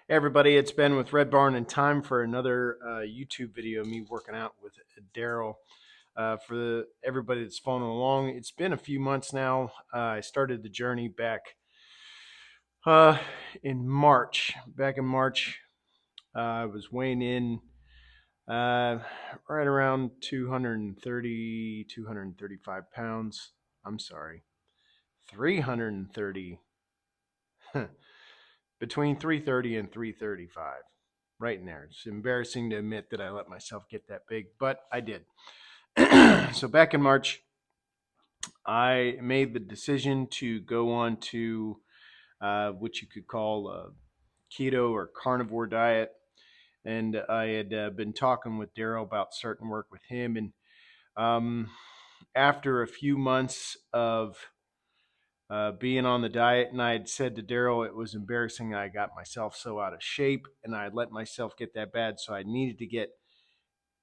Hey everybody, it's Ben with Red Barn, and time for another YouTube video of me working out with Darrell. Everybody that's following along, it's been a few months now. I started the journey back uh, in March. Back in March, I was weighing in uh, right around 230, 235 pounds. I'm sorry, 330. Between 330 and 335, right in there. It's embarrassing to admit that I let myself get that big, but I did. So back in March, I made the decision to go on to what you could call a keto or carnivore diet. And I had been talking with Darrell about starting work with him. And um, after a few months of being on the diet, and I had said to Darrell it was embarrassing. I got myself so out of shape, and I let myself get that bad, so I needed to get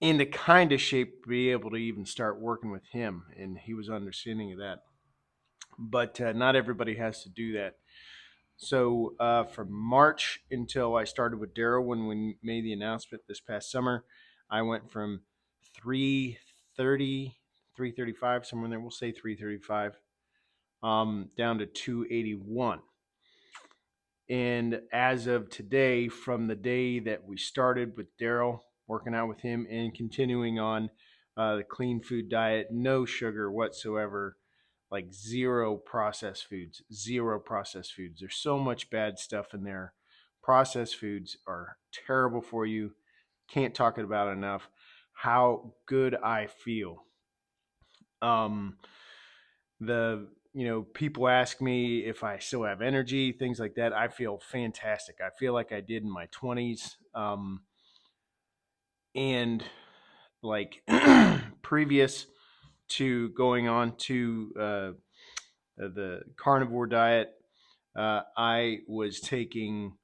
into kind of shape to be able to even start working with him, and he was understanding of that. But not everybody has to do that. So from March until I started with Darrell, when we made the announcement this past summer, I went from 330, 335, somewhere in there. We'll say 335. Down to 281. And as of today, from the day that we started with Darrell, working out with him and continuing on the clean food diet, no sugar whatsoever, like zero processed foods, zero processed foods. There's so much bad stuff in there. Processed foods are terrible for you. Can't talk about it enough. How good I feel. Um, people ask me if I still have energy, things like that. I feel fantastic. I feel like I did in my 20s. And like previous to going on to the carnivore diet, I was taking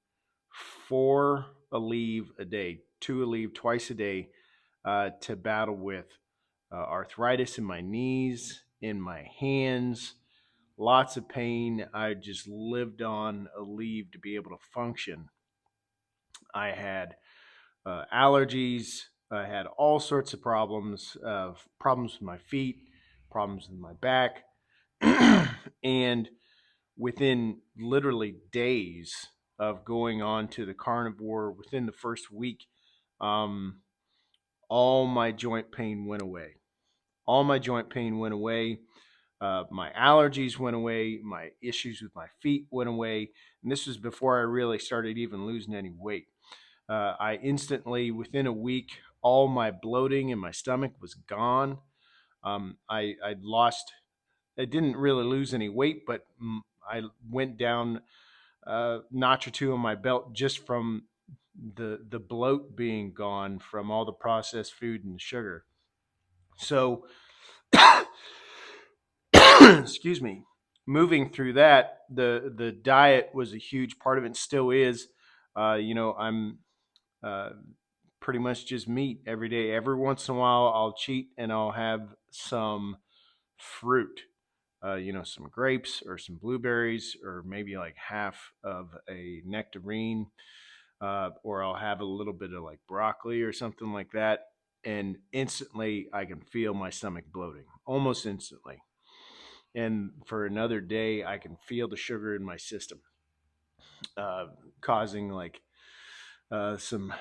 4 Aleve a day, 2 Aleve twice a day, to battle with arthritis in my knees, in my hands, lots of pain. I just lived on Aleve to be able to function. I had allergies. I had all sorts of problems with my feet, problems with my back. And within literally days of going on to the carnivore, within the first week, um, all my joint pain went away. All my joint pain went away. My allergies went away. My issues with my feet went away. And this was before I really started even losing any weight. I instantly, within a week, all my bloating in my stomach was gone. I'd lost, I didn't really lose any weight, but I went down a notch or two on my belt just from the bloat being gone from all the processed food and the sugar. So excuse me, moving through that, the diet was a huge part of it and still is. I'm uh, pretty much just meat every day. Every once in a while I'll cheat and I'll have some fruit, some grapes or some blueberries or maybe like half of a nectarine, or I'll have a little bit of like broccoli or something like that, and instantly I can feel my stomach bloating almost instantly. And for another day, I can feel the sugar in my system, uh, causing like some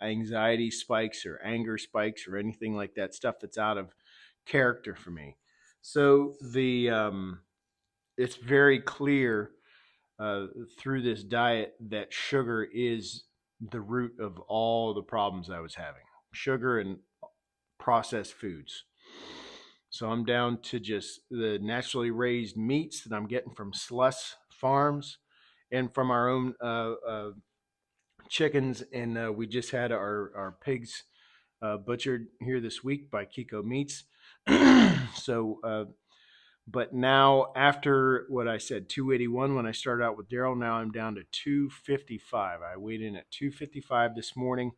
anxiety spikes or anger spikes or anything like that, stuff that's out of character for me. So it's very clear uh, through this diet that sugar is the root of all the problems I was having. Sugar and processed foods. So I'm down to just the naturally raised meats that I'm getting from Sluss Farms and from our own chickens. And we just had our pigs butchered here this week by Kiko Meats. so, but now after what I said, 281 when I started out with Darrell, now I'm down to 255. I weighed in at 255 this morning,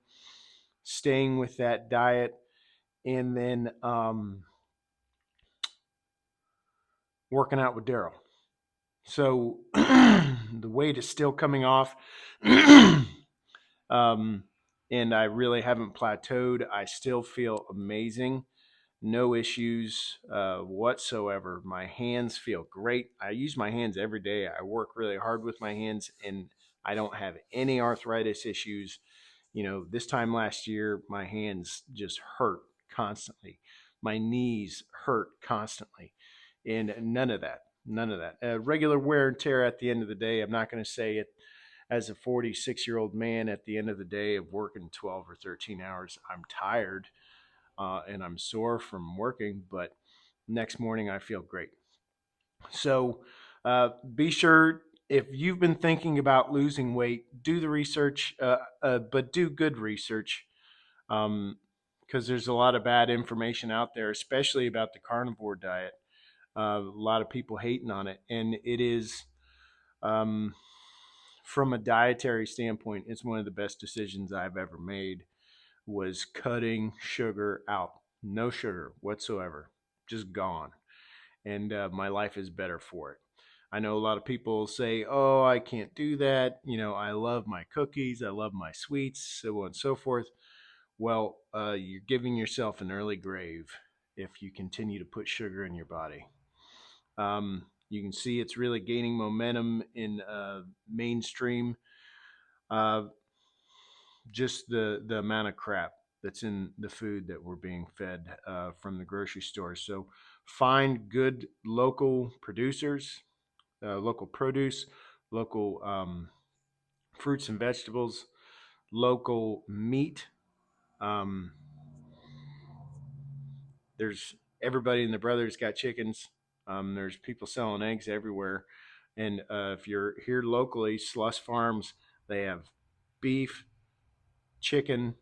staying with that diet. And then working out with Darrell. So the weight is still coming off. um, and I really haven't plateaued. I still feel amazing. No issues whatsoever. My hands feel great. I use my hands every day. I work really hard with my hands, and I don't have any arthritis issues. This time last year, my hands just hurt constantly. My knees hurt constantly, and none of that. None of that. Regular wear and tear at the end of the day. I'm not going to say it as a 46-year-old man at the end of the day of working 12 or 13 hours. I'm tired and I'm sore from working, but next morning I feel great. So be sure, if you've been thinking about losing weight, do the research, but do good research, because there's a lot of bad information out there, especially about the carnivore diet. A lot of people hating on it, and it is, um, from a dietary standpoint, it's one of the best decisions I've ever made. Was cutting sugar out, no sugar whatsoever, just gone, and my life is better for it. I know a lot of people say, "Oh, I can't do that." I love my cookies, I love my sweets, so on and so forth. Well, you're giving yourself an early grave if you continue to put sugar in your body. You can see it's really gaining momentum in mainstream. Uh, just the amount of crap that's in the food that we're being fed from the grocery store. So find good local producers, local produce, local fruits and vegetables, local meat. Um, there's everybody and the brothers got chickens. There's people selling eggs everywhere. And if you're here locally, Sluss Farms, they have beef, chicken,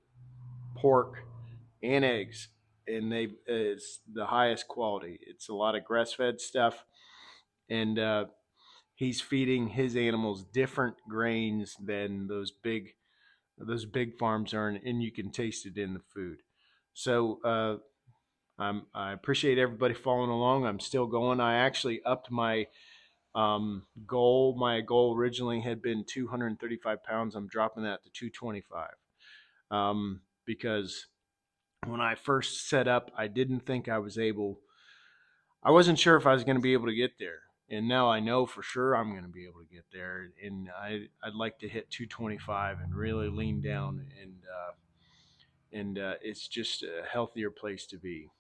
pork, and eggs, and they it's the highest quality. It's a lot of grass fed stuff, and he's feeding his animals different grains than those big farms are, and you can taste it in the food. So I appreciate everybody following along. I'm still going. I actually upped my goal. My goal originally had been 235 pounds. I'm dropping that to 225 because when I first set up, I didn't think I wasn't sure if I was going to be able to get there. And now I know for sure I'm going to be able to get there. And I'd like to hit 225 and really lean down. And it's just a healthier place to be.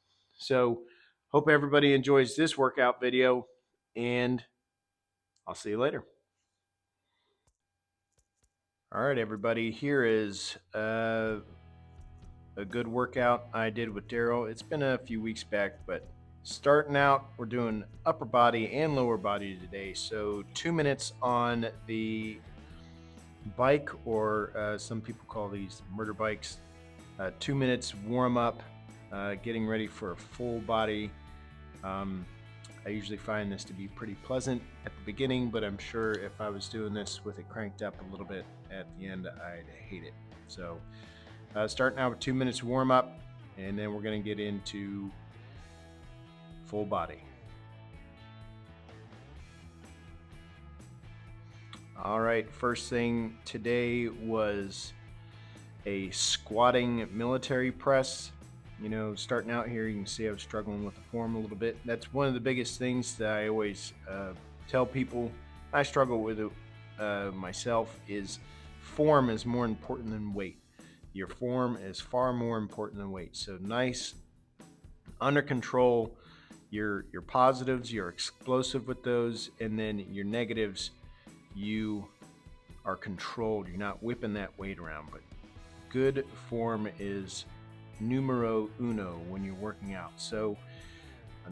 So, hope everybody enjoys this workout video. And I'll see you later. All right, everybody. Here is a good workout I did with Darrell. It's been a few weeks back, but starting out, we're doing upper body and lower body today. So 2 minutes on the bike, or some people call these murder bikes. 2 minutes warm up, getting ready for a full body. I usually find this to be pretty pleasant at the beginning, but I'm sure if I was doing this with it cranked up a little bit at the end, I'd hate it. So starting out with 2 minutes warm up, and then we're going to get into full body. All right, first thing today was a squatting military press. Starting out here, you can see I was struggling with the form a little bit. That's one of the biggest things that I always tell people. I struggle with it myself. Is form is more important than weight. Your form is far more important than weight. So nice, under control. Your positives, you're explosive with those, and then your negatives, you are controlled. You're not whipping that weight around. But good form is numero uno when you're working out. So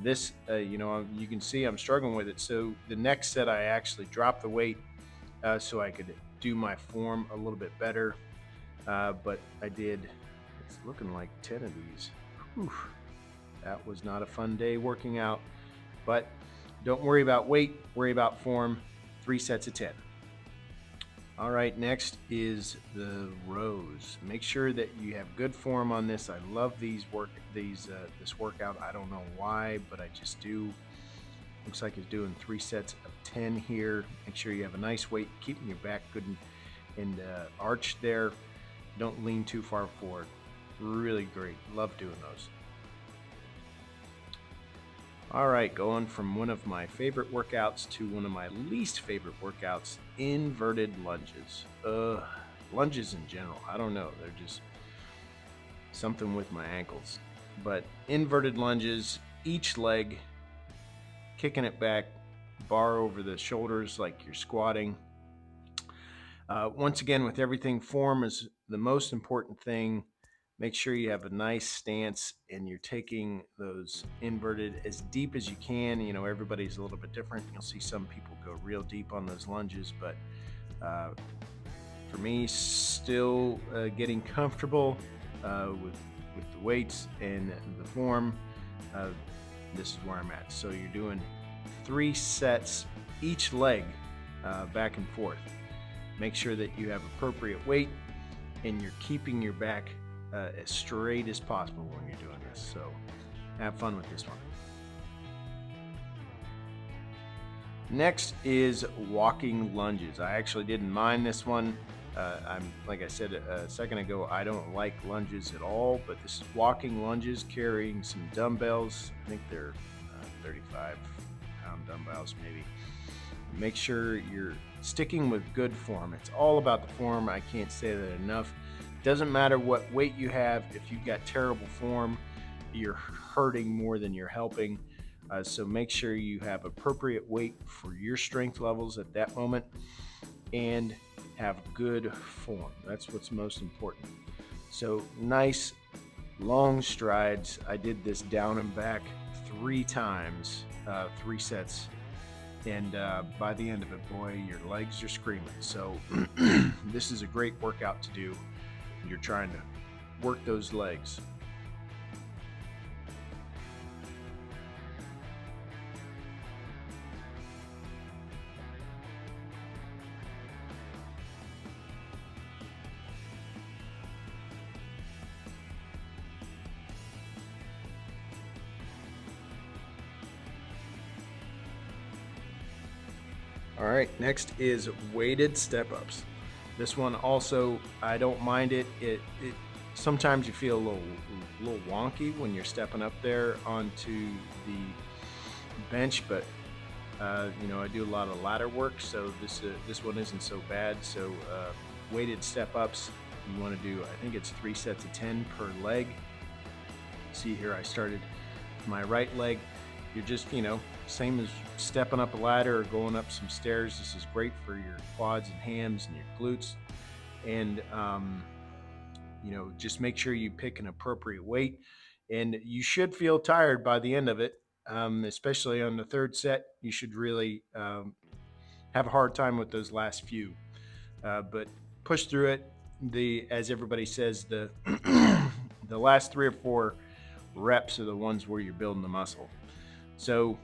this, you can see I'm struggling with it. So the next set, I actually dropped the weight so I could do my form a little bit better. But I did. It's looking like 10 of these. Whew. That was not a fun day working out. But don't worry about weight. Worry about form. 3 sets of 10. All right, next is the rows. Make sure that you have good form on this. I love this workout. I don't know why, but I just do. looks like it's doing 3 sets of 10 here. Make sure you have a nice weight, keeping your back good and arched there. Don't lean too far forward. Really great. Love doing those. All right, going from one of my favorite workouts to one of my least favorite workouts, inverted lunges. Lunges in general, I don't know. They're just something with my ankles. But inverted lunges, each leg, kicking it back, bar over the shoulders like you're squatting. Once again, with everything, form is the most important thing. Make sure you have a nice stance and you're taking those inverted as deep as you can. You know, everybody's a little bit different. You'll see some people go real deep on those lunges, but for me, still getting comfortable with the weights and the form, this is where I'm at. So you're doing 3 sets each leg, back and forth. Make sure that you have appropriate weight and you're keeping your back as straight as possible when you're doing this. So have fun with this one. Next is walking lunges. I actually didn't mind this one. Like I said a second ago, I don't like lunges at all, but this is walking lunges, carrying some dumbbells. I think they're 35-pound dumbbells maybe. Make sure you're sticking with good form. It's all about the form. I can't say that enough. Doesn't matter what weight you have. If you've got terrible form, you're hurting more than you're helping. So make sure you have appropriate weight for your strength levels at that moment and have good form. That's what's most important. So nice long strides. I did this down and back 3 times, 3 sets. And by the end of it, boy, your legs are screaming. So this is a great workout to do when you're trying to work those legs. All right, next is weighted step-ups. This one also, I don't mind it. It sometimes you feel a little wonky when you're stepping up there onto the bench, but you know, I do a lot of ladder work, so this one isn't so bad. So weighted step-ups, you want to do, I think it's 3 sets of 10 per leg. See here, I started with my right leg. You're just, you know, same as stepping up a ladder or going up some stairs. This is great for your quads and hams and your glutes. And, you know, just make sure you pick an appropriate weight. And you should feel tired by the end of it, especially on the 3rd set. You should really have a hard time with those last few. But push through it. As everybody says, the the last 3 or 4 reps are the ones where you're building the muscle. So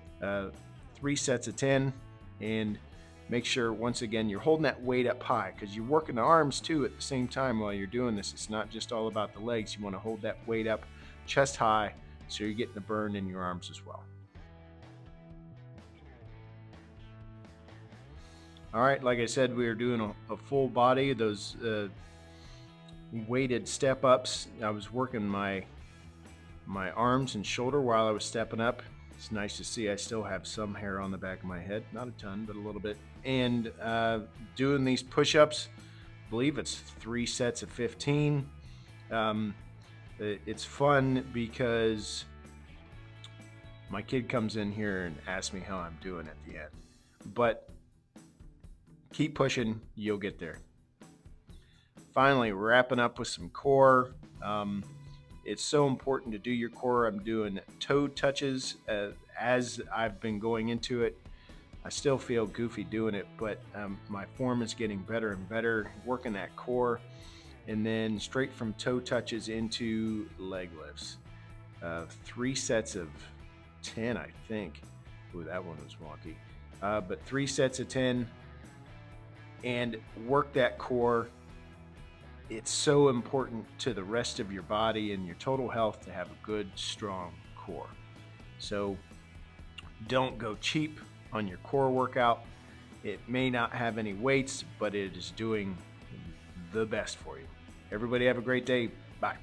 3 sets of 10, and make sure, once again, you're holding that weight up high because you're working the arms too at the same time while you're doing this. It's not just all about the legs. You want to hold that weight up chest high so you're getting the burn in your arms as well. All right, like I said, we were doing a full body, those weighted step ups. I was working my arms and shoulder while I was stepping up. It's nice to see I still have some hair on the back of my head, not a ton, but a little bit. And doing these push-ups, I believe it's 3 sets of 15. It's fun because my kid comes in here and asks me how I'm doing at the end. But keep pushing, you'll get there. Finally, wrapping up with some core. It's so important to do your core. I'm doing toe touches as I've been going into it. I still feel goofy doing it, but my form is getting better and better, working that core. And then straight from toe touches into leg lifts. 3 sets of 10, I think. Ooh, that one was wonky. But 3 sets of 10 and work that core. It's so important to the rest of your body and your total health to have a good, strong core. So Don't go cheap on your core workout. It may not have any weights, but it is doing the best for you. Everybody have a great day. Bye.